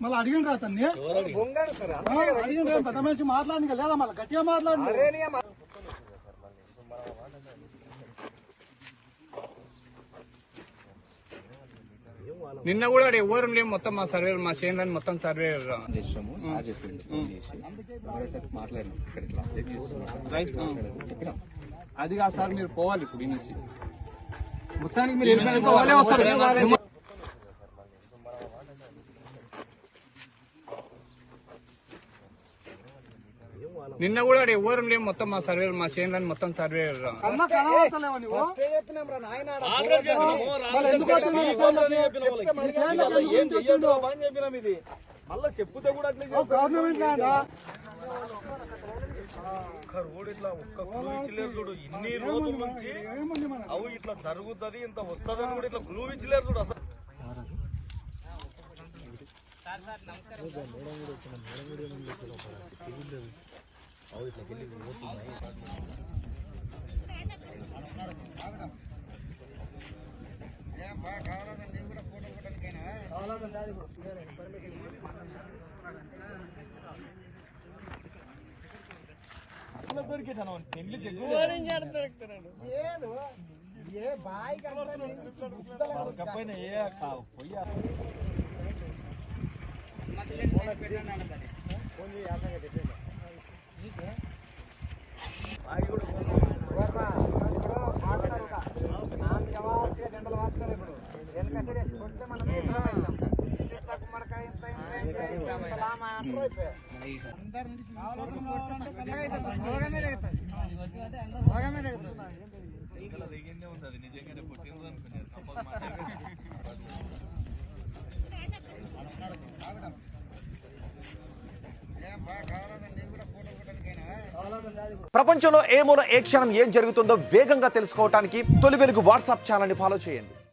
మళ్ళీ అడిగిన అతన్ని అడిగిన పెద్ద మనిషి మాట్లాడి లేదా మళ్ళీ గట్టిగా మాట్లాడి నిన్న కూడా ఎవరు లేము, మొత్తం మా సర్వే మా చేనులని మొత్తం సర్వే అది కాదు సార్, మీరు పోవాలి ఇప్పుడు ఈ నుంచి మొత్తానికి మీరు నిన్న కూడా ఎవరు లేము, మొత్తం మా సర్వే మా చేనులని మొత్తం సర్వే మళ్ళా చెప్పుతే కూడా గవర్నమెంట్ రోడ్ ఇట్లా ఒక్క క్లూ ఇచ్చలేరు చూడు. ఇన్ని రోజుల నుంచి అవు ఇట్లా జరుగుతుంది ఇంత వస్తుందని కూడా ఇట్లా క్లూ ఇచ్చలేరు చూడు. అసలు ప్రపంచంలో ఏ మూల ఏ క్షణం ఏం జరుగుతుందో వేగంగా తెలుసుకోవడానికి తొలి వెలుగు వాట్సాప్ ఛానల్ని ఫాలో చేయండి.